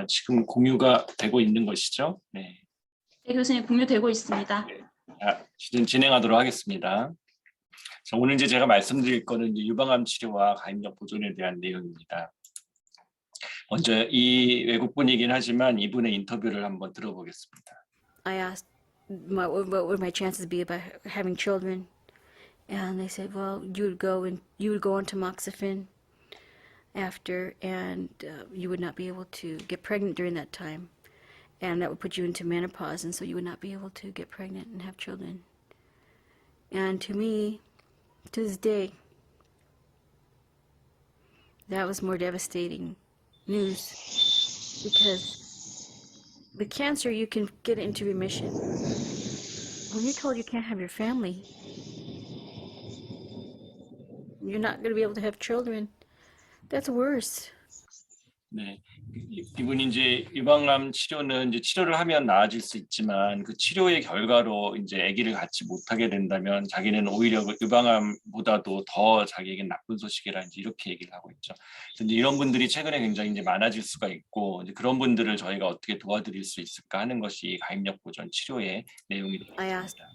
지금 공유가 되고 있는 것이죠. 네. 네, 교수님 공유되고 있습니다. 네. 진행하도록 하겠습니다. 오늘 이제 제가 말씀드릴 거는 이제 유방암 치료와 가임력 보존에 대한 내용입니다. 먼저 이 외국분이긴 하지만 이분의 인터뷰를 한번 들어보겠습니다. I asked what would my chances be about having children, and they said, well, you would go on tamoxifen after, and you would not be able to get pregnant during that time, and that would put you into menopause, and so you would not be able to get pregnant and have children. And to me, to this day, that was more devastating news, because with cancer, you can get into remission. When you're told you can't have your family, you're not going to be able to have children, that's worse. 네, 이분이 이제 유방암 치료는 이제 치료를 하면 나아질 수 있지만 그 치료의 결과로 이제 아기를 갖지 못하게 된다면 자기는 오히려 그 유방암보다도 더 자기에겐 나쁜 소식이라 이제 이렇게 얘기를 하고 있죠. 근데 이런 분들이 최근에 굉장히 이제 많아질 수가 있고 이제 그런 분들을 저희가 어떻게 도와드릴 수 있을까 하는 것이 가임력 보존 치료의 내용이 되겠습니다.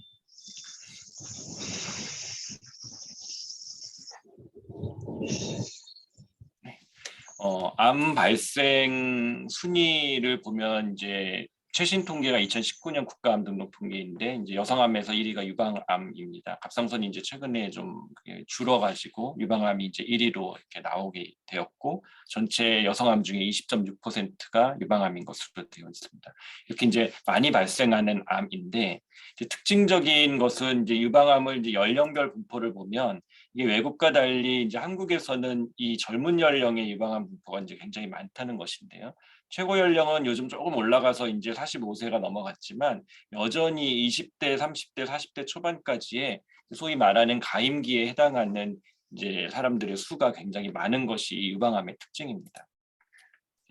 암 발생 순위를 보면 이제 최신 통계가 2019년 국가암 등록 통계인데 이제 여성암에서 1위가 유방암입니다. 갑상선이 이제 최근에 좀 줄어가지고 유방암이 이제 1위로 이렇게 나오게 되었고 전체 여성암 중에 20.6%가 유방암인 것으로 되어 있습니다. 이렇게 이제 많이 발생하는 암인데 이제 특징적인 것은 이제 유방암을 이제 연령별 분포를 보면 이게 외국과 달리 이제 한국에서는 이 젊은 연령의 유방암 분포가 이제 굉장히 많다는 것인데요. 최고 연령은 요즘 조금 올라가서 이제 45세가 넘어갔지만 여전히 20대, 30대, 40대 초반까지의 소위 말하는 가임기에 해당하는 이제 사람들의 수가 굉장히 많은 것이 유방암의 특징입니다.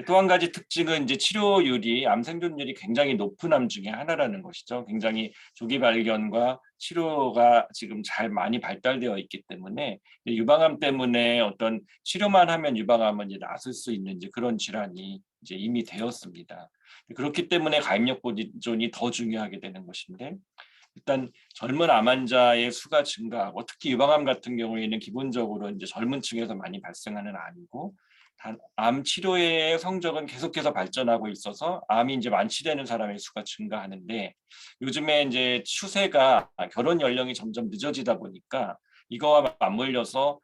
또 한 가지 특징은 이제 치료율이 암 생존율이 굉장히 높은 암 중에 하나라는 것이죠. 굉장히 조기 발견과 치료가 지금 잘 많이 발달되어 있기 때문에 유방암 때문에 어떤 치료만 하면 유방암은 이제 낫을 수 있는 이제 그런 질환이 이제 이미 되었습니다. 그렇기 때문에 가임력 보존이 더 중요하게 되는 것인데 일단 젊은 암 환자의 수가 증가하고 특히 유방암 같은 경우에는 기본적으로 이제 젊은 층에서 많이 발생하는 암이고 암 치료의 성적은 계속해서 발전하고 있어서 암이 이제 완치되는 사람의 수가 증가하는데 요즘에 이제 추세가 결혼 연령이 점점 늦어지다 보니까 이거와 맞물려서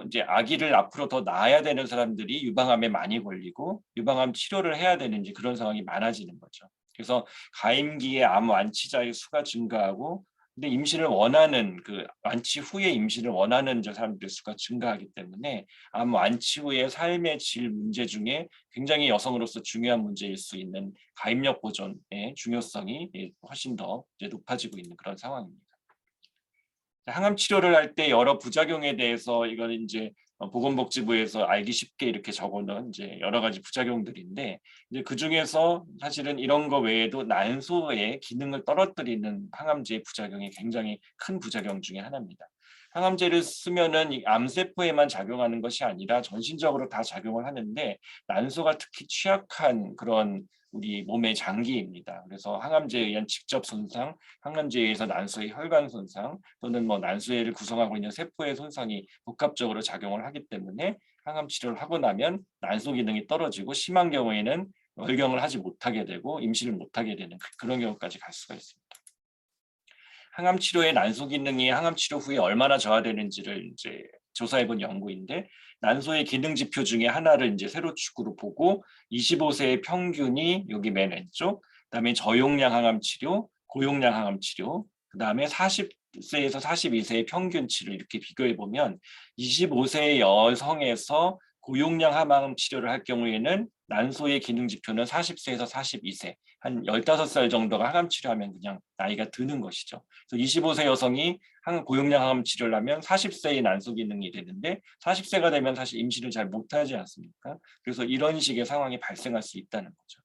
이제 아기를 앞으로 더 낳아야 되는 사람들이 유방암에 많이 걸리고 유방암 치료를 해야 되는지 그런 상황이 많아지는 거죠. 그래서 가임기의 암 완치자의 수가 증가하고 근데 임신을 원하는 완치 후에 임신을 원하는 사람들의 수가 증가하기 때문에 암 완치 후의 삶의 질 문제 중에 굉장히 여성으로서 중요한 문제일 수 있는 가임력 보존의 중요성이 훨씬 더 이제 높아지고 있는 그런 상황입니다. 항암 치료를 할 때 여러 부작용에 대해서 이거는 이제 보건복지부에서 알기 쉽게 이렇게 적어놓은 이제 여러 가지 부작용들인데 이제 그 중에서 사실은 이런 거 외에도 난소의 기능을 떨어뜨리는 항암제의 부작용이 굉장히 큰 부작용 중에 하나입니다. 항암제를 쓰면은 이 암세포에만 작용하는 것이 아니라 전신적으로 다 작용을 하는데 난소가 특히 취약한 그런 우리 몸의 장기입니다. 그래서 항암제에 의한 직접 손상, 항암제에 의해서 난소의 혈관 손상 또는 뭐 난소를 구성하고 있는 세포의 손상이 복합적으로 작용을 하기 때문에 항암 치료를 하고 나면 난소 기능이 떨어지고 심한 경우에는 월경을 하지 못하게 되고 임신을 못하게 되는 그런 경우까지 갈 수가 있습니다. 항암 치료의 난소 기능이 항암 치료 후에 얼마나 저하되는지를 이제 조사해본 연구인데 난소의 기능 지표 중에 하나를 이제 세로축으로 보고 25세의 평균이 여기 맨 왼쪽, 그다음에 저용량 항암 치료, 고용량 항암 치료, 그다음에 40세에서 42세의 평균치를 이렇게 비교해 보면 25세의 여성에서 고용량 항암 치료를 할 경우에는 난소의 기능 지표는 40세에서 42세, 한 15살 정도가 항암 치료하면 그냥 나이가 드는 것이죠. 그래서 25세 여성이 고용량 항암 치료를 하면 40세의 난소 기능이 되는데 40세가 되면 사실 임신을 잘 못하지 않습니까? 그래서 이런 식의 상황이 발생할 수 있다는 거죠.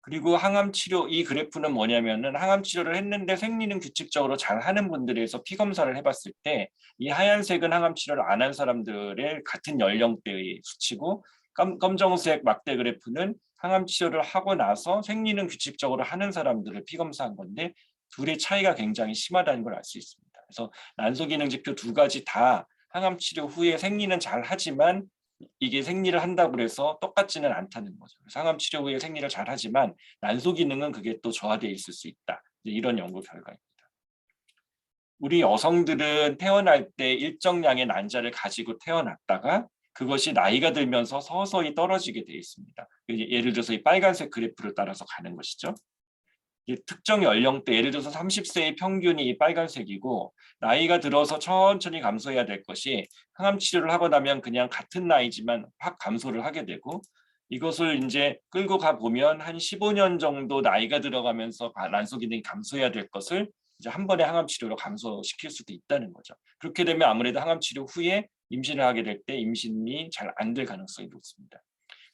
그리고 항암 치료, 이 그래프는 뭐냐면은 항암 치료를 했는데 생리는 규칙적으로 잘 하는 분들에서 피 검사를 해봤을 때 이 하얀색은 항암 치료를 안 한 사람들의 같은 연령대의 수치고 검정색 막대 그래프는 항암 치료를 하고 나서 생리는 규칙적으로 하는 사람들을 피검사한 건데 둘의 차이가 굉장히 심하다는 걸 알 수 있습니다. 그래서 난소 기능 지표 두 가지 다 항암 치료 후에 생리는 잘 하지만 이게 생리를 한다고 해서 똑같지는 않다는 거죠. 그래서 항암 치료 후에 생리를 잘 하지만 난소 기능은 그게 또 저하되어 있을 수 있다. 이런 연구 결과입니다. 우리 여성들은 태어날 때 일정량의 난자를 가지고 태어났다가 그것이 나이가 들면서 서서히 떨어지게 되어 있습니다. 예를 들어서 이 빨간색 그래프를 따라서 가는 것이죠. 특정 연령대, 예를 들어서 30세의 평균이 빨간색이고 나이가 들어서 천천히 감소해야 될 것이 항암 치료를 하고 나면 그냥 같은 나이지만 확 감소를 하게 되고 이것을 이제 끌고 가 보면 한 15년 정도 나이가 들어가면서 난소 기능이 감소해야 될 것을 이제 한 번에 항암 치료로 감소시킬 수도 있다는 거죠. 그렇게 되면 아무래도 항암 치료 후에 임신을 하게 될 때 임신이 잘 안 될 가능성이 높습니다.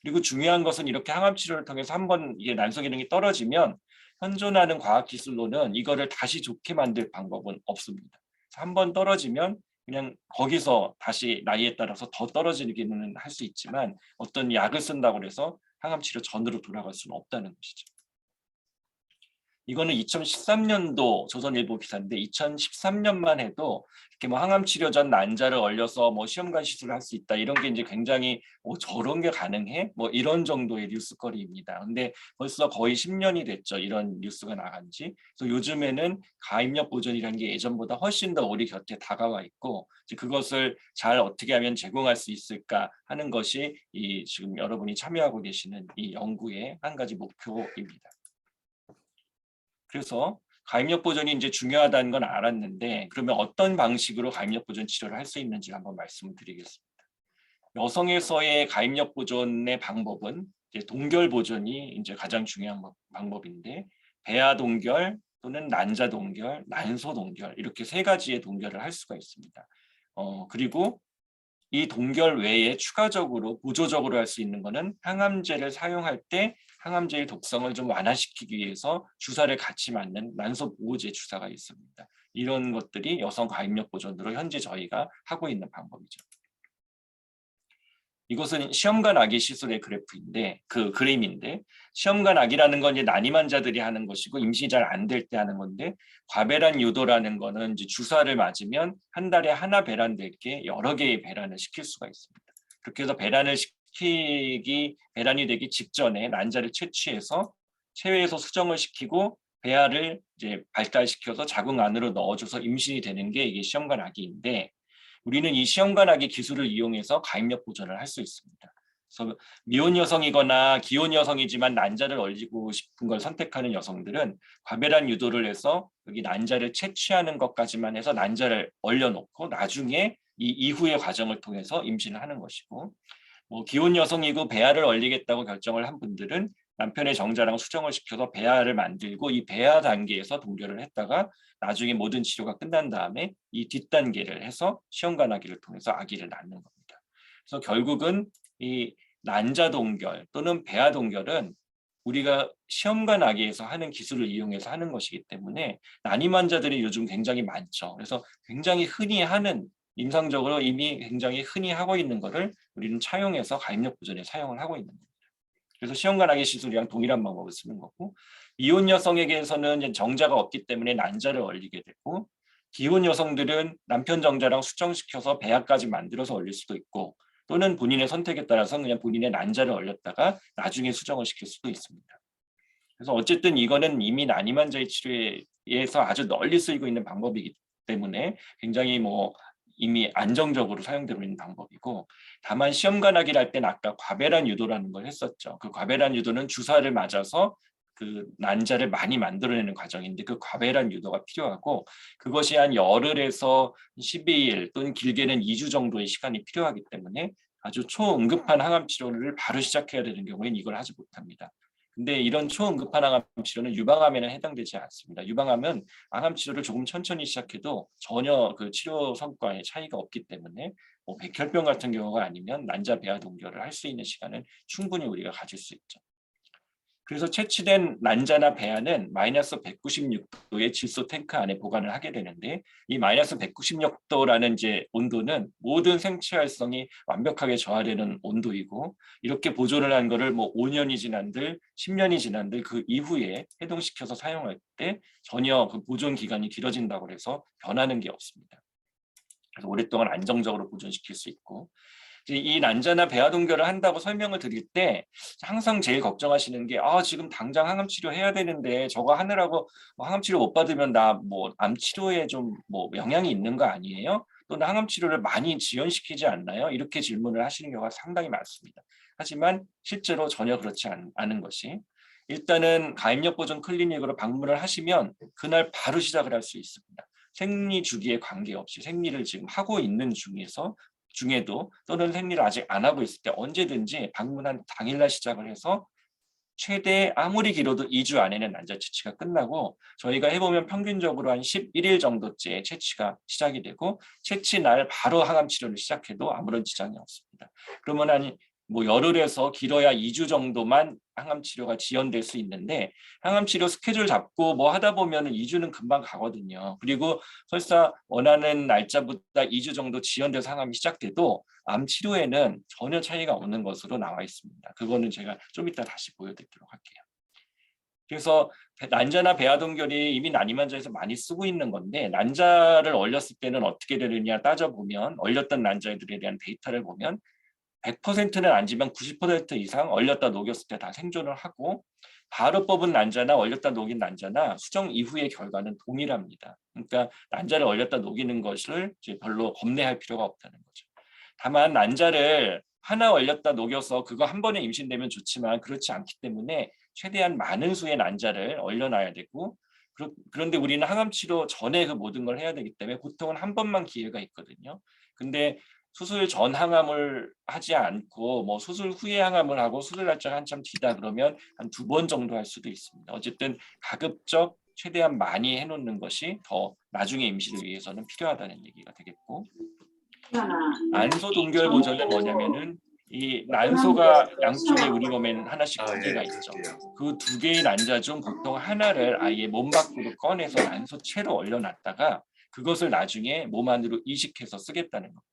그리고 중요한 것은 이렇게 항암 치료를 통해서 한 번 이게 난소 기능이 떨어지면 현존하는 과학 기술로는 이거를 다시 좋게 만들 방법은 없습니다. 한 번 떨어지면 그냥 거기서 다시 나이에 따라서 더 떨어지기는 할 수 있지만 어떤 약을 쓴다고 해서 항암 치료 전으로 돌아갈 수는 없다는 것이죠. 이거는 2013년도 조선일보 기사인데 2013년만 해도 이렇게 뭐 항암 치료 전 난자를 얼려서 뭐 시험관 시술을 할 수 있다 이런 게 이제 굉장히 저런 게 가능해? 뭐 이런 정도의 뉴스거리입니다. 근데 벌써 거의 10년이 됐죠. 이런 뉴스가 나간 지. 그래서 요즘에는 가입력 보존이라는 게 예전보다 훨씬 더 우리 곁에 다가와 있고 이제 그것을 잘 어떻게 하면 제공할 수 있을까 하는 것이 이 지금 여러분이 참여하고 계시는 이 연구의 한 가지 목표입니다. 그래서 가입력 보존이 이제 중요하다는 건 알았는데 그러면 어떤 방식으로 가입력 보존 치료를 할 수 있는지 한번 말씀을 드리겠습니다. 여성에서의 가입력 보존의 방법은 이제 동결 보존이 이제 가장 중요한 방법인데 배아 동결 또는 난자 동결, 난소 동결 이렇게 세 가지의 동결을 할 수가 있습니다. 그리고 이 동결 외에 추가적으로 보조적으로 할 수 있는 것은 항암제를 사용할 때 항암제의 독성을 좀 완화시키기 위해서 주사를 같이 맞는 난소 보호제 주사가 있습니다. 이런 것들이 여성 가입력 보존으로 현재 저희가 하고 있는 방법이죠. 이것은 시험관 아기 시술의 그래프인데 그 그림인데 시험관 아기라는 건 이제 난임 환자들이 하는 것이고 임신이 잘 안 될 때 하는 건데 과배란 유도라는 거는 이제 주사를 맞으면 한 달에 하나 배란될 게 여러 개의 배란을 시킬 수가 있습니다. 그렇게 해서 배란이 되기 직전에 난자를 채취해서 체외에서 수정을 시키고 배아를 이제 발달시켜서 자궁 안으로 넣어줘서 임신이 되는 게 이게 시험관 아기인데 우리는 이 시험관하기 기술을 이용해서 가입력 보존을 할 수 있습니다. 그래서 미혼 여성이거나 기혼 여성이지만 난자를 얼리고 싶은 걸 선택하는 여성들은 과배란 유도를 해서 여기 난자를 채취하는 것까지만 해서 난자를 얼려놓고 나중에 이 이후의 과정을 통해서 임신을 하는 것이고 기혼 여성이고 배아를 얼리겠다고 결정을 한 분들은 남편의 정자랑 수정을 시켜서 배아를 만들고 이 배아 단계에서 동결을 했다가 나중에 모든 치료가 끝난 다음에 이 뒷단계를 해서 시험관 아기를 통해서 아기를 낳는 겁니다. 그래서 결국은 이 난자 동결 또는 배아 동결은 우리가 시험관 아기에서 하는 기술을 이용해서 하는 것이기 때문에 난임 환자들이 요즘 굉장히 많죠. 그래서 굉장히 흔히 하는 임상적으로 이미 굉장히 흔히 하고 있는 것을 우리는 차용해서 가입력 보존에 사용을 하고 있는 겁니다. 그래서 시험관 아기 시술이랑 동일한 방법을 쓰는 거고 이혼 여성에게서는 정자가 없기 때문에 난자를 얼리게 되고 기혼 여성들은 남편 정자랑 수정시켜서 배아까지 만들어서 얼릴 수도 있고 또는 본인의 선택에 따라서 그냥 본인의 난자를 얼렸다가 나중에 수정을 시킬 수도 있습니다. 그래서 어쨌든 이거는 이미 난임 환자의 치료에서 아주 널리 쓰이고 있는 방법이기 때문에 굉장히 이미 안정적으로 사용되고 있는 방법이고 다만 시험관하기를 할 때는 아까 과배란 유도라는 걸 했었죠. 그 과배란 유도는 주사를 맞아서 그 난자를 많이 만들어내는 과정인데 그 과배란 유도가 필요하고 그것이 한 열흘에서 12일 또는 길게는 2주 정도의 시간이 필요하기 때문에 아주 초응급한 항암 치료를 바로 시작해야 되는 경우에는 이걸 하지 못합니다. 근데 이런 초응급한 항암 치료는 유방암에는 해당되지 않습니다. 유방암은 항암 치료를 조금 천천히 시작해도 전혀 그 치료 성과에 차이가 없기 때문에 백혈병 같은 경우가 아니면 난자 배아 동결을 할 수 있는 시간은 충분히 우리가 가질 수 있죠. 그래서 채취된 난자나 배아는 마이너스 196도의 질소 탱크 안에 보관을 하게 되는데 이 마이너스 196도라는 이제 온도는 모든 생체 활성이 완벽하게 저하되는 온도이고 이렇게 보존을 한 거를 뭐 5년이 지난들 10년이 지난들 그 이후에 해동시켜서 사용할 때 전혀 그 보존 기간이 길어진다고 해서 변하는 게 없습니다. 그래서 오랫동안 안정적으로 보존시킬 수 있고 이 난자나 배아 동결을 한다고 설명을 드릴 때 항상 제일 걱정하시는 게 지금 당장 항암 치료해야 되는데 저거 하느라고 항암 치료 못 받으면 나 뭐 암 치료에 좀 뭐 영향이 있는 거 아니에요? 또는 항암 치료를 많이 지연시키지 않나요? 이렇게 질문을 하시는 경우가 상당히 많습니다. 하지만 실제로 전혀 그렇지 않은 것이 일단은 가입력 보존 클리닉으로 방문을 하시면 그날 바로 시작을 할 수 있습니다. 생리 주기에 관계없이 생리를 지금 하고 있는 중에도 또는 생리를 아직 안 하고 있을 때 언제든지 방문한 당일날 시작을 해서 최대 아무리 길어도 2주 안에는 난자 채취가 끝나고 저희가 해보면 평균적으로 한 11일 정도째 채취가 시작이 되고 채취 날 바로 항암 치료를 시작해도 아무런 지장이 없습니다. 그러면 한 뭐 열흘에서 길어야 2주 정도만 항암 치료가 지연될 수 있는데 항암 치료 스케줄 잡고 뭐 하다 보면은 2주는 금방 가거든요. 그리고 설사 원하는 날짜보다 2주 정도 지연돼서 항암이 시작돼도 암 치료에는 전혀 차이가 없는 것으로 나와 있습니다. 그거는 제가 좀 이따 다시 보여드리도록 할게요. 그래서 난자나 배아 동결이 이미 난임 환자에서 많이 쓰고 있는 건데 난자를 얼렸을 때는 어떻게 되느냐 따져보면 얼렸던 난자들에 대한 데이터를 보면 100%는 아니지만 90% 이상 얼렸다 녹였을 때 다 생존을 하고 바로 뽑은 난자나 얼렸다 녹인 난자나 수정 이후의 결과는 동일합니다. 그러니까 난자를 얼렸다 녹이는 것을 이제 별로 겁내할 필요가 없다는 거죠. 다만 난자를 하나 얼렸다 녹여서 그거 한 번에 임신되면 좋지만 그렇지 않기 때문에 최대한 많은 수의 난자를 얼려놔야 되고 그런데 우리는 항암 치료 전에 그 모든 걸 해야 되기 때문에 보통은 한 번만 기회가 있거든요. 근데 수술 전 항암을 하지 않고 뭐 수술 후에 항암을 하고 수술 날짜가 한참 뒤다 그러면 한 2번 정도 할 수도 있습니다. 어쨌든 가급적 최대한 많이 해놓는 것이 더 나중에 임신을 위해서는 필요하다는 얘기가 되겠고 난소 동결 보존은 뭐냐면은 이 난소가 양쪽에 우리 몸에는 하나씩 2개가 있죠. 그 2개의 난자 중 보통 하나를 아예 몸 밖으로 꺼내서 난소체로 얼려놨다가 그것을 나중에 몸 안으로 이식해서 쓰겠다는 겁니다.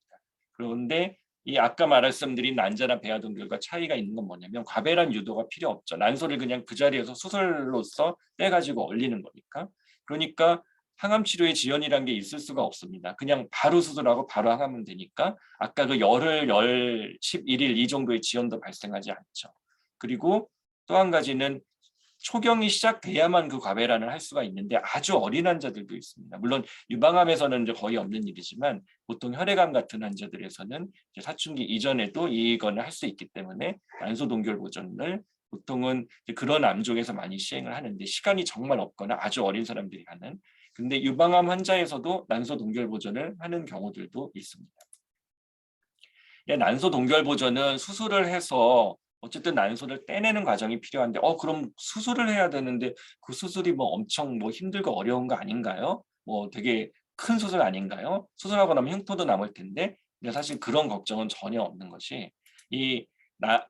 그런데 이 아까 말씀드린 난자나 배아 동결과 차이가 있는 건 뭐냐면 과배란 유도가 필요 없죠. 난소를 그냥 그 자리에서 수술로서 떼가지고 얼리는 거니까. 그러니까 항암 치료의 지연이라는 게 있을 수가 없습니다. 그냥 바로 수술하고 바로 항암은 되니까 아까 그 열흘, 11일 이 정도의 지연도 발생하지 않죠. 그리고 또 한 가지는 초경이 시작돼야만 그 과배란을 할 수가 있는데 아주 어린 환자들도 있습니다. 물론 유방암에서는 이제 거의 없는 일이지만 보통 혈액암 같은 환자들에서는 이제 사춘기 이전에도 이거는 할 수 있기 때문에 난소 동결 보존을 보통은 그런 암종에서 많이 시행을 하는데 시간이 정말 없거나 아주 어린 사람들이 하는 근데 유방암 환자에서도 난소 동결 보존을 하는 경우들도 있습니다. 난소 동결 보존은 수술을 해서 어쨌든 난소를 떼내는 과정이 필요한데 그럼 수술을 해야 되는데 그 수술이 뭐 엄청 뭐 힘들고 어려운 거 아닌가요? 뭐 되게 큰 수술 아닌가요? 수술하고 나면 흉터도 남을 텐데 근데 사실 그런 걱정은 전혀 없는 것이 이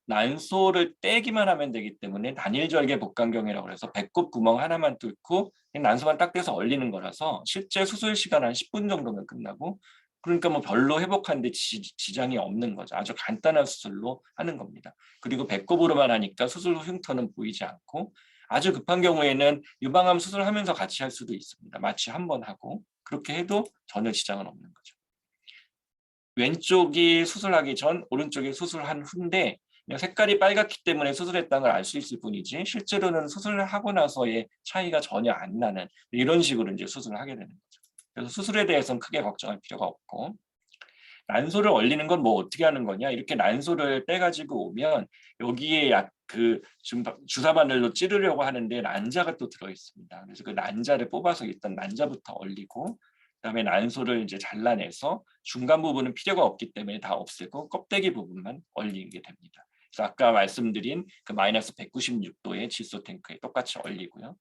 난소를 떼기만 하면 되기 때문에 단일절개 복강경이라고 해서 배꼽 구멍 하나만 뚫고 난소만 딱 떼서 얼리는 거라서 실제 수술 시간 한 10분 정도면 끝나고 그러니까 뭐 별로 회복하는데 지장이 없는 거죠. 아주 간단한 수술로 하는 겁니다. 그리고 배꼽으로만 하니까 수술 후 흉터는 보이지 않고 아주 급한 경우에는 유방암 수술하면서 같이 할 수도 있습니다. 마취 한 번 하고 그렇게 해도 전혀 지장은 없는 거죠. 왼쪽이 수술하기 전, 오른쪽이 수술한 후인데 그냥 색깔이 빨갛기 때문에 수술했다는 걸 알 수 있을 뿐이지 실제로는 수술을 하고 나서의 차이가 전혀 안 나는 이런 식으로 이제 수술을 하게 되는 거죠. 그래서 수술에 대해서는 크게 걱정할 필요가 없고 난소를 얼리는 건 뭐 어떻게 하는 거냐 이렇게 난소를 떼가지고 오면 여기에 그 주사 바늘로 찌르려고 하는데 난자가 또 들어 있습니다. 그래서 그 난자를 뽑아서 일단 난자부터 얼리고 그다음에 난소를 이제 잘라내서 중간 부분은 필요가 없기 때문에 다 없애고 껍데기 부분만 얼리게 됩니다. 그래서 아까 말씀드린 그 마이너스 196도의 질소 탱크에 똑같이 얼리고요.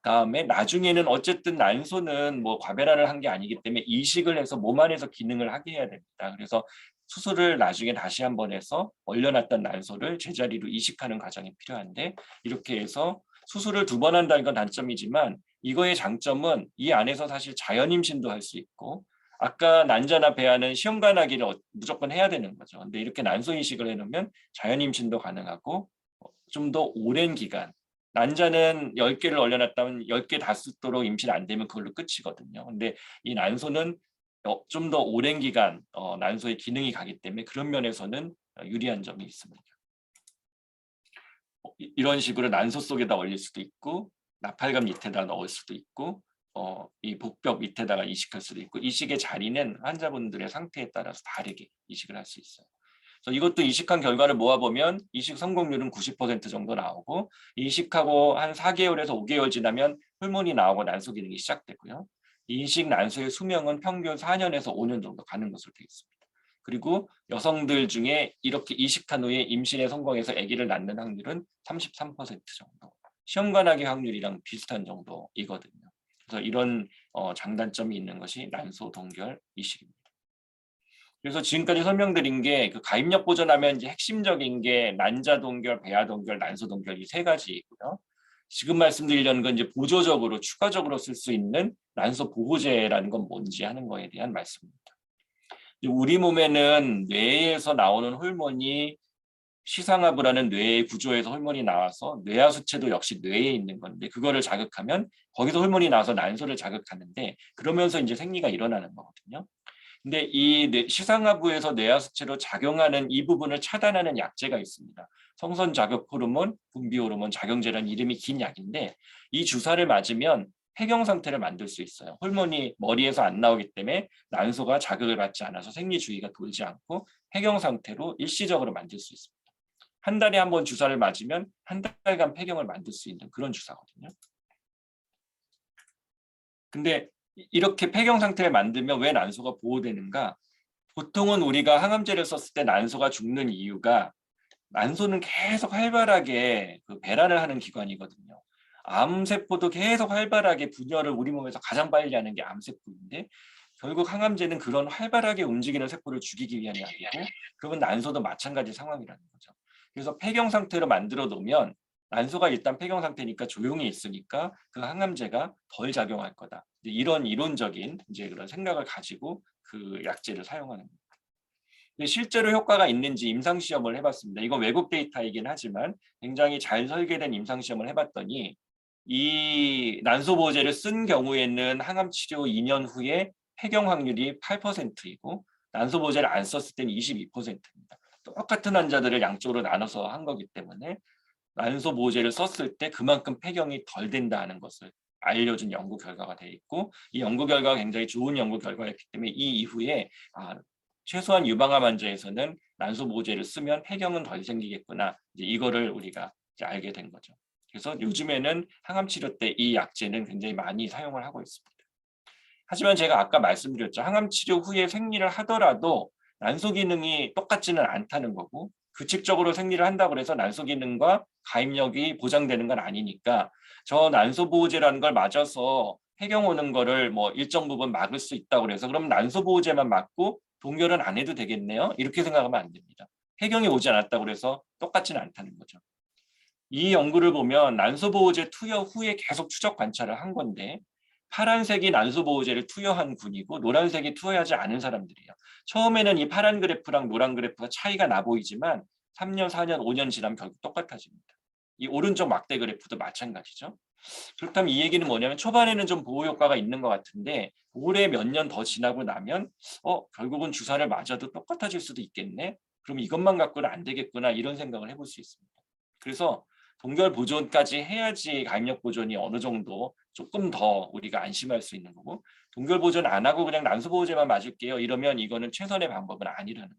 그다음에 나중에는 어쨌든 난소는 뭐 과배란을 한 게 아니기 때문에 이식을 해서 몸 안에서 기능을 하게 해야 됩니다. 그래서 수술을 나중에 다시 한번 해서 얼려놨던 난소를 제자리로 이식하는 과정이 필요한데 이렇게 해서 수술을 2번 한다는 건 단점이지만 이거의 장점은 이 안에서 사실 자연 임신도 할 수 있고 아까 난자나 배아는 시험관하기를 무조건 해야 되는 거죠. 근데 이렇게 난소 이식을 해놓으면 자연 임신도 가능하고 좀 더 오랜 기간 난자는 10개를 얼려놨다면 10개 다 쓰도록 임신 안 되면 그걸로 끝이거든요. 근데 이 난소는 좀 더 오랜 기간 난소의 기능이 가기 때문에 그런 면에서는 유리한 점이 있습니다. 이런 식으로 난소 속에다 올릴 수도 있고 나팔관 밑에다 넣을 수도 있고 이 복벽 밑에다가 이식할 수도 있고 이식의 자리는 환자분들의 상태에 따라서 다르게 이식을 할 수 있어요. 그래서 이것도 이식한 결과를 모아보면 이식 성공률은 90% 정도 나오고 이식하고 한 4개월에서 5개월 지나면 호르몬이 나오고 난소 기능이 시작되고요. 이식 난소의 수명은 평균 4년에서 5년 정도 가는 것으로 되어 있습니다. 그리고 여성들 중에 이렇게 이식한 후에 임신에 성공해서 아기를 낳는 확률은 33% 정도. 시험관하기 확률이랑 비슷한 정도이거든요. 그래서 이런 장단점이 있는 것이 난소 동결 이식입니다. 그래서 지금까지 설명드린 게 그 가입력 보존하면 이제 핵심적인 게 난자 동결, 배아 동결, 난소 동결 이 3가지이고요. 지금 말씀드리려는 건 이제 보조적으로 추가적으로 쓸 수 있는 난소 보호제라는 건 뭔지 하는 거에 대한 말씀입니다. 우리 몸에는 뇌에서 나오는 호르몬이 시상하부라는 뇌의 구조에서 호르몬이 나와서 뇌하수체도 역시 뇌에 있는 건데 그거를 자극하면 거기서 호르몬이 나와서 난소를 자극하는데 그러면서 이제 생리가 일어나는 거거든요. 근데 이 시상하부에서 뇌하수체로 작용하는 이 부분을 차단하는 약제가 있습니다. 성선 자극 호르몬, 분비 호르몬 작용제라는 이름이 긴 약인데 이 주사를 맞으면 폐경 상태를 만들 수 있어요. 호르몬이 머리에서 안 나오기 때문에 난소가 자극을 받지 않아서 생리 주기가 돌지 않고 폐경 상태로 일시적으로 만들 수 있습니다. 한 달에 한 번 주사를 맞으면 한 달간 폐경을 만들 수 있는 그런 주사거든요. 근데 이렇게 폐경 상태를 만들면 왜 난소가 보호되는가? 보통은 우리가 항암제를 썼을 때 난소가 죽는 이유가 난소는 계속 활발하게 그 배란을 하는 기관이거든요. 암세포도 계속 활발하게 분열을 우리 몸에서 가장 빨리 하는 게 암세포인데 결국 항암제는 그런 활발하게 움직이는 세포를 죽이기 위한 약이고 그러면 난소도 마찬가지 상황이라는 거죠. 그래서 폐경 상태로 만들어 놓으면 난소가 일단 폐경 상태니까 조용히 있으니까 그 항암제가 덜 작용할 거다. 이런 이론적인 이제 그런 생각을 가지고 그 약제를 사용하는 겁니다. 근데 실제로 효과가 있는지 임상시험을 해봤습니다. 이건 외국 데이터이긴 하지만 굉장히 잘 설계된 임상시험을 해봤더니 이 난소보호제를 쓴 경우에는 항암치료 2년 후에 폐경 확률이 8%이고 난소보호제를 안 썼을 때는 22%입니다. 똑같은 환자들을 양쪽으로 나눠서 한 거기 때문에 난소보호제를 썼을 때 그만큼 폐경이 덜 된다는 것을 알려준 연구 결과가 되어 있고 이 연구 결과가 굉장히 좋은 연구 결과였기 때문에 이 이후에 최소한 유방암 환자에서는 난소보호제를 쓰면 폐경은 덜 생기겠구나. 이제 이거를 우리가 이제 알게 된 거죠. 그래서 요즘에는 항암 치료 때 이 약제는 굉장히 많이 사용을 하고 있습니다. 하지만 제가 아까 말씀드렸죠. 항암 치료 후에 생리를 하더라도 난소 기능이 똑같지는 않다는 거고 규칙적으로 생리를 한다고 해서 난소 기능과 가입력이 보장되는 건 아니니까 저 난소 보호제라는 걸 맞아서 폐경 오는 거를 뭐 일정 부분 막을 수 있다고 해서 그럼 난소 보호제만 맞고 동결은 안 해도 되겠네요. 이렇게 생각하면 안 됩니다. 폐경이 오지 않았다고 해서 똑같지는 않다는 거죠. 이 연구를 보면 난소보호제 투여 후에 계속 추적 관찰을 한 건데 파란색이 난소보호제를 투여한 군이고 노란색이 투여하지 않은 사람들이에요. 처음에는 이 파란 그래프랑 노란 그래프가 차이가 나 보이지만 3년, 4년, 5년 지나면 결국 똑같아집니다. 이 오른쪽 막대 그래프도 마찬가지죠. 그렇다면 이 얘기는 뭐냐면 초반에는 좀 보호 효과가 있는 것 같은데 올해 몇 년 더 지나고 나면 결국은 주사를 맞아도 똑같아질 수도 있겠네. 그럼 이것만 갖고는 안 되겠구나 이런 생각을 해볼 수 있습니다. 그래서 동결 보존까지 해야지 가입력 보존이 어느 정도 조금 더 우리가 안심할 수 있는 거고 동결 보존 안 하고 그냥 난소 보호제만 맞을게요. 이러면 이거는 최선의 방법은 아니라는 거예요.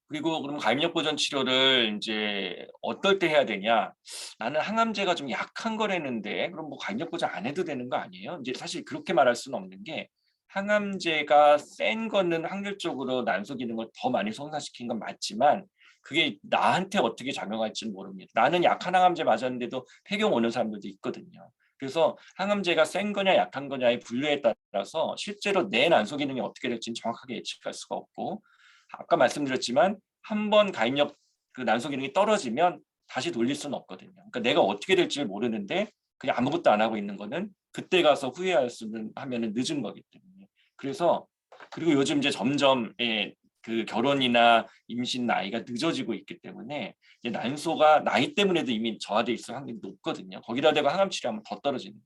그리고 그럼 가입력 보존 치료를 이제 어떨 때 해야 되냐? 나는 항암제가 좀 약한 거라는데 그럼 뭐 가입력 보존 안 해도 되는 거 아니에요? 이제 사실 그렇게 말할 수는 없는 게 항암제가 센 거는 확률적으로 난소 기능을 더 많이 손상시킨 건 맞지만 그게 나한테 어떻게 작용할지는 모릅니다. 나는 약한 항암제 맞았는데도 폐경 오는 사람들도 있거든요. 그래서 항암제가 센 거냐 약한 거냐의 분류에 따라서 실제로 내 난소 기능이 어떻게 될지는 정확하게 예측할 수가 없고, 아까 말씀드렸지만 한 번 가입력 그 난소 기능이 떨어지면 다시 돌릴 수는 없거든요. 그러니까 내가 어떻게 될지를 모르는데 그냥 아무것도 안 하고 있는 거는 그때 가서 후회할 수는 하면은 늦은 거기 때문에. 그래서 그리고 요즘 이제 점점 그 결혼이나 임신 나이가 늦어지고 있기 때문에 이제 난소가 나이 때문에도 이미 저하돼 있을 확률이 높거든요. 거기다 대고 항암 치료하면 더 떨어지는 거예요.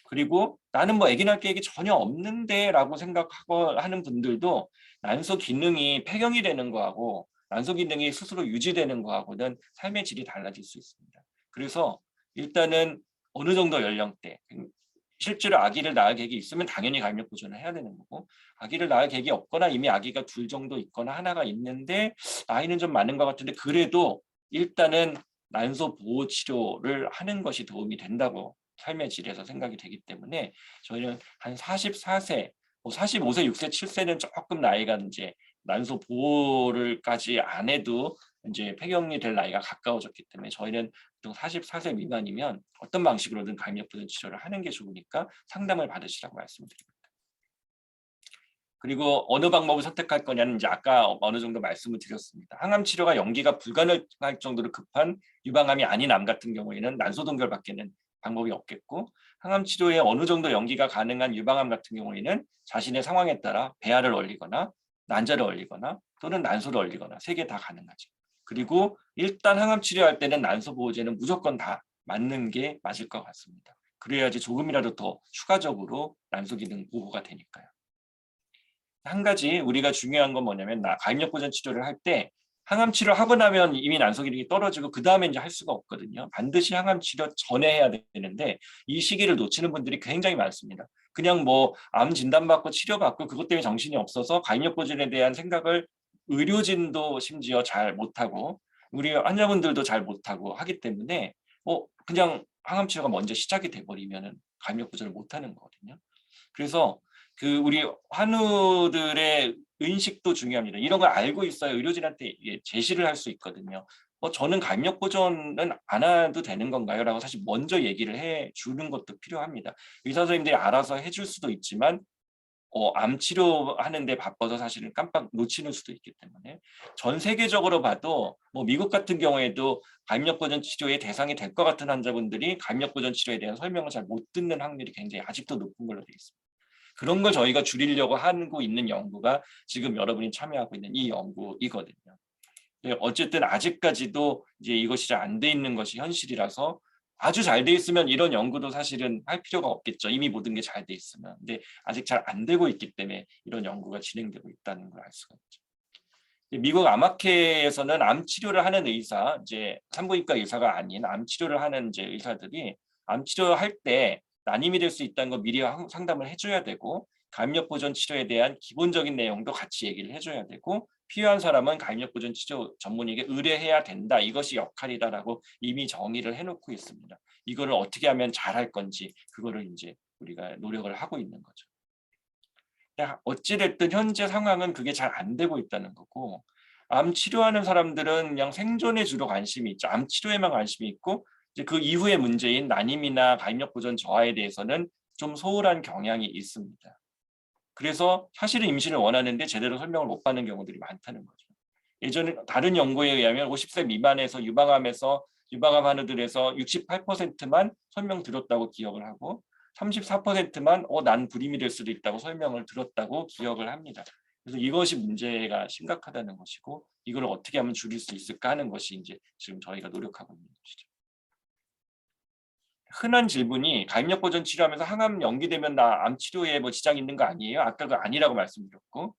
그리고 나는 뭐 아기 낳을 계획이 전혀 없는데라고 생각하고 하는 분들도 난소 기능이 폐경이 되는 거하고 난소 기능이 스스로 유지되는 거하고는 삶의 질이 달라질 수 있습니다. 그래서 일단은 어느 정도 연령대, 실제로 아기를 낳을 계획이 있으면 당연히 가입력 보존을 해야 되는 거고, 아기를 낳을 계획이 없거나 이미 아기가 둘 정도 있거나 하나가 있는데 나이는 좀 많은 것 같은데 그래도 일단은 난소 보호 치료를 하는 것이 도움이 된다고 삶의 질에서 생각이 되기 때문에 저희는 한 44세, 45세, 6세, 7세는 조금 나이가 이제 난소 보호를까지 안 해도 이제 폐경이 될 나이가 가까워졌기 때문에 저희는 보통 44세 미만이면 어떤 방식으로든 가입력 보존 치료를 하는 게 좋으니까 상담을 받으시라고 말씀드립니다. 그리고 어느 방법을 선택할 거냐는 이제 아까 어느 정도 말씀을 드렸습니다. 항암 치료가 연기가 불가능할 정도로 급한 유방암이 아닌 암 같은 경우에는 난소 동결밖에는 방법이 없겠고, 항암 치료에 어느 정도 연기가 가능한 유방암 같은 경우에는 자신의 상황에 따라 배아를 얼리거나 난자를 얼리거나 또는 난소를 얼리거나 세 개 다 가능하죠. 그리고 일단 항암 치료할 때는 난소 보호제는 무조건 다 맞는 게 맞을 것 같습니다. 그래야지 조금이라도 더 추가적으로 난소 기능 보호가 되니까요. 한 가지 우리가 중요한 건 뭐냐면 가입력 보존 치료를 할 때 항암 치료 하고 나면 이미 난소 기능이 떨어지고 그 다음에 이제 할 수가 없거든요. 반드시 항암 치료 전에 해야 되는데 이 시기를 놓치는 분들이 굉장히 많습니다. 그냥 뭐 암 진단받고 치료받고 그것 때문에 정신이 없어서 가입력 보존에 대한 생각을 의료진도 심지어 잘 못하고 우리 환자분들도 잘 못하고 하기 때문에 그냥 항암 치료가 먼저 시작이 돼버리면은 가입력 보존을 못하는 거거든요. 그래서 그 우리 환우들의 인식도 중요합니다. 이런 걸 알고 있어야 의료진한테 제시를 할 수 있거든요. 저는 가입력 보존은 안 해도 되는 건가요? 라고 사실 먼저 얘기를 해주는 것도 필요합니다. 의사 선생님들이 알아서 해줄 수도 있지만 암 치료하는데 바빠서 사실은 깜빡 놓치는 수도 있기 때문에 전 세계적으로 봐도 뭐 미국 같은 경우에도 가입력 보존 치료의 대상이 될 것 같은 환자분들이 가입력 보존 치료에 대한 설명을 잘 못 듣는 확률이 굉장히 아직도 높은 걸로 되어 있습니다. 그런 걸 저희가 줄이려고 하고 있는 연구가 지금 여러분이 참여하고 있는 이 연구이거든요. 어쨌든 아직까지도 이제 이것이 잘 안 돼 있는 것이 현실이라서 아주 잘 돼 있으면 이런 연구도 사실은 할 필요가 없겠죠. 이미 모든 게 잘 돼 있으면. 근데 아직 잘 안 되고 있기 때문에 이런 연구가 진행되고 있다는 걸 알 수가 있죠. 미국 암학회에서는 암 치료를 하는 의사, 이제 산부인과 의사가 아닌 암 치료를 하는 이제 의사들이 암 치료할 때 난임이 될 수 있다는 거 미리 상담을 해줘야 되고 가입력 보존 치료에 대한 기본적인 내용도 같이 얘기를 해줘야 되고 필요한 사람은 가입력 보존 치료 전문의에게 의뢰해야 된다. 이것이 역할이다라고 이미 정의를 해놓고 있습니다. 이거를 어떻게 하면 잘할 건지 그거를 이제 우리가 노력을 하고 있는 거죠. 어찌됐든 현재 상황은 그게 잘 안 되고 있다는 거고 암 치료하는 사람들은 그냥 생존에 주로 관심이 있죠. 암 치료에만 관심이 있고 이제 그 이후의 문제인 난임이나 가입력 보존 저하에 대해서는 좀 소홀한 경향이 있습니다. 그래서 사실은 임신을 원하는데 제대로 설명을 못 받는 경우들이 많다는 거죠. 예전에 다른 연구에 의하면 50세 미만에서 유방암 환우들에서 68%만 설명 들었다고 기억을 하고 34%만 난 불임이 될 수도 있다고 설명을 들었다고 기억을 합니다. 그래서 이것이 문제가 심각하다는 것이고 이걸 어떻게 하면 줄일 수 있을까 하는 것이 이제 지금 저희가 노력하고 있는 것이죠. 흔한 질문이 가입력 보존 치료하면서 항암 연기되면 나 암 치료에 뭐 지장 있는 거 아니에요? 아까 그 아니라고 말씀드렸고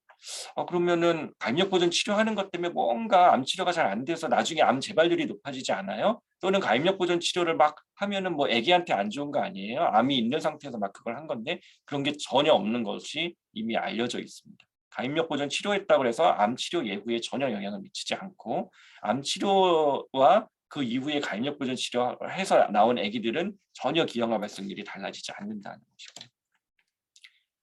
그러면은 가입력 보존 치료하는 것 때문에 뭔가 암 치료가 잘 안 돼서 나중에 암 재발률이 높아지지 않아요? 또는 가입력 보존 치료를 막 하면은 뭐 아기한테 안 좋은 거 아니에요? 암이 있는 상태에서 막 그걸 한 건데 그런 게 전혀 없는 것이 이미 알려져 있습니다. 가입력 보존 치료했다고 해서 암 치료 예후에 전혀 영향을 미치지 않고 암 치료와 그 이후에 가입력 보존 치료해서 나온 아기들은 전혀 기형아 발생률이 달라지지 않는다는 것이고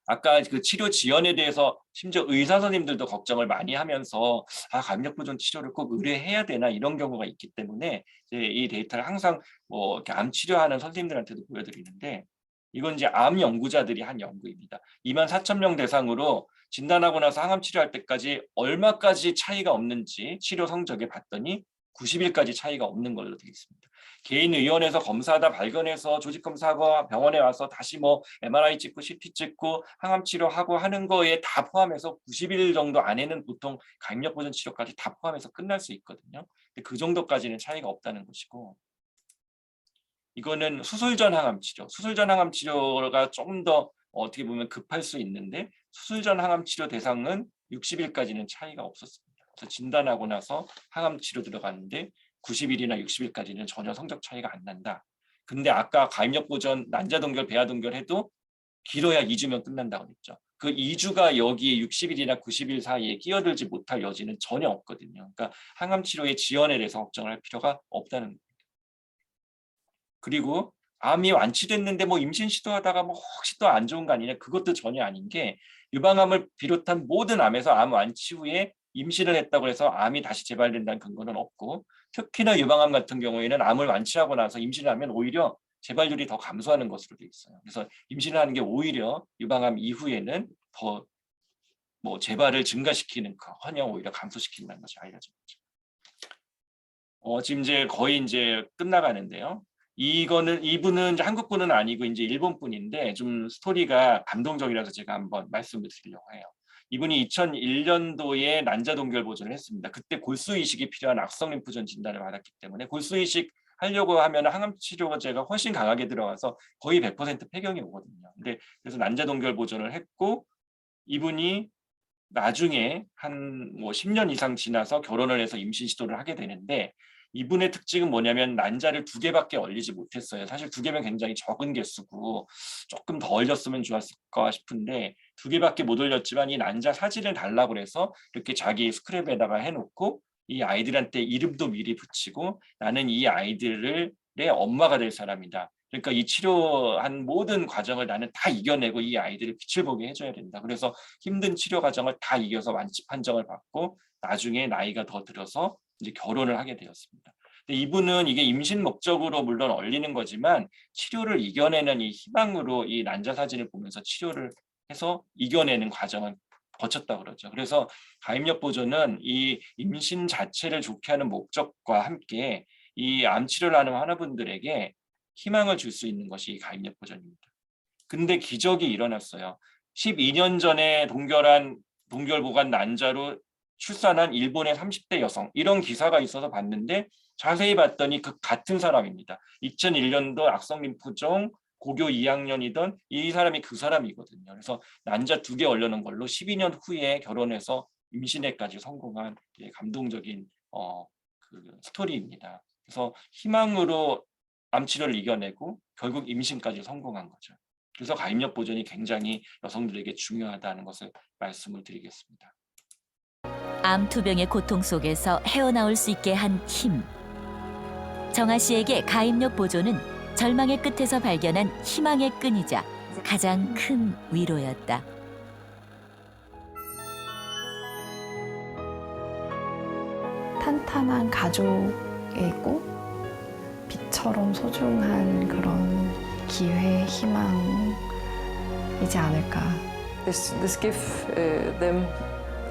아까 그 치료 지연에 대해서 심지어 의사 선생님들도 걱정을 많이 하면서 가임력 보존 치료를 꼭 의뢰해야 되나 이런 경우가 있기 때문에 이제 이 데이터를 항상 뭐 이렇게 암 치료하는 선생님들한테도 보여드리는데 이건 이제 암 연구자들이 한 연구입니다. 24,000명 대상으로 진단하고 나서 항암 치료할 때까지 얼마까지 차이가 없는지 치료 성적에 봤더니 90일까지 차이가 없는 걸로 되어 있습니다. 개인 의원에서 검사하다 발견해서 조직 검사하고 병원에 와서 다시 뭐 MRI 찍고 CT 찍고 항암 치료하고 하는 거에 다 포함해서 90일 정도 안에는 보통 가임력 보존 치료까지 다 포함해서 끝날 수 있거든요. 근데 그 정도까지는 차이가 없다는 것이고 이거는 수술 전 항암 치료. 수술 전 항암 치료가 조금 더 어떻게 보면 급할 수 있는데 수술 전 항암 치료 대상은 60일까지는 차이가 없었습니다. 그래서 진단하고 나서 항암 치료 들어갔는데 90일이나 60일까지는 전혀 성적 차이가 안 난다. 근데 아까 가임력 보존 난자 동결, 배아 동결 해도 길어야 2주면 끝난다고 했죠. 그 2주가 여기에 60일이나 90일 사이에 끼어들지 못할 여지는 전혀 없거든요. 그러니까 항암 치료의 지연에 대해서 걱정할 필요가 없다는 거예요. 그리고 암이 완치됐는데 뭐 임신 시도하다가 뭐 혹시 또 안 좋은 거 아니냐 그것도 전혀 아닌 게 유방암을 비롯한 모든 암에서 암 완치 후에 임신을 했다고 해서 암이 다시 재발된다는 근거는 없고 특히나 유방암 같은 경우에는 암을 완치하고 나서 임신을 하면 오히려 재발률이 더 감소하는 것으로 되어 있어요. 그래서 임신을 하는 게 오히려 유방암 이후에는 더 뭐 재발을 증가시키는 커녕 오히려 감소시킨다는 것이 알려져 있죠. 지금 이제 거의 이제 끝나가는데요. 이분은 이제 한국 분은 아니고 이제 일본 분인데 좀 스토리가 감동적이라서 제가 한번 말씀을 드리려고 해요. 이분이 2001년도에 난자 동결 보존을 했습니다. 그때 골수 이식이 필요한 악성 림프전 진단을 받았기 때문에 골수 이식 하려고 하면 항암 치료제가 훨씬 강하게 들어가서 거의 100% 폐경이 오거든요. 근데 그래서 난자 동결 보존을 했고 이분이 나중에 한 뭐 10년 이상 지나서 결혼을 해서 임신 시도를 하게 되는데 이분의 특징은 뭐냐면 난자를 2개밖에 얼리지 못했어요. 사실 2개면 굉장히 적은 개수고 조금 더 얼렸으면 좋았을까 싶은데 2개밖에 못 올렸지만 이 난자 사진을 달라고 해서 이렇게 자기 스크랩에다가 해놓고 이 아이들한테 이름도 미리 붙이고 나는 이 아이들의 엄마가 될 사람이다. 그러니까 이 치료한 모든 과정을 나는 다 이겨내고 이 아이들을 빛을 보게 해줘야 된다. 그래서 힘든 치료 과정을 다 이겨서 완치 판정을 받고 나중에 나이가 더 들어서 이제 결혼을 하게 되었습니다. 근데 이분은 이게 임신 목적으로 물론 얼리는 거지만 치료를 이겨내는 이 희망으로 이 난자 사진을 보면서 치료를 해서 이겨내는 과정을 거쳤다고 그러죠. 그래서 가임력 보존은 이 임신 자체를 좋게 하는 목적과 함께 이 암 치료를 하는 환우분들에게 희망을 줄 수 있는 것이 가임력 보존입니다. 근데 기적이 일어났어요. 12년 전에 동결 보관 난자로 출산한 일본의 30대 여성 이런 기사가 있어서 봤는데 자세히 봤더니 그 같은 사람입니다. 2001년도 악성 림프종 고교 2학년이던 이 사람이 그 사람이거든요. 그래서 난자 2개 얼려놓은 걸로 12년 후에 결혼해서 임신에까지 성공한 감동적인 그 스토리입니다. 그래서 희망으로 암 치료를 이겨내고 결국 임신까지 성공한 거죠. 그래서 가임력 보존이 굉장히 여성들에게 중요하다는 것을 말씀을 드리겠습니다. 암 투병의 고통 속에서 헤어나올 수 있게 한 힘. 정아 씨에게 가임력 보존은 절망의 끝에서 발견한 희망의 끈이자 가장 큰 위로였다. 탄탄한 가족의 꽃, 빛처럼 소중한 그런 기회, 희망이지 않을까. This give them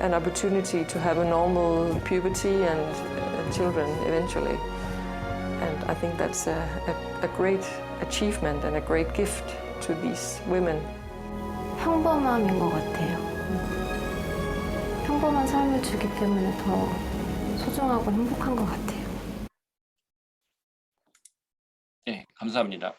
an opportunity to have a normal puberty and children eventually. And I think that's a great achievement and a great gift to these women. 평범함인 것 같아요. 평범한 삶을 주기 때문에 더 소중하고 행복한 것 같아요. 네, 감사합니다.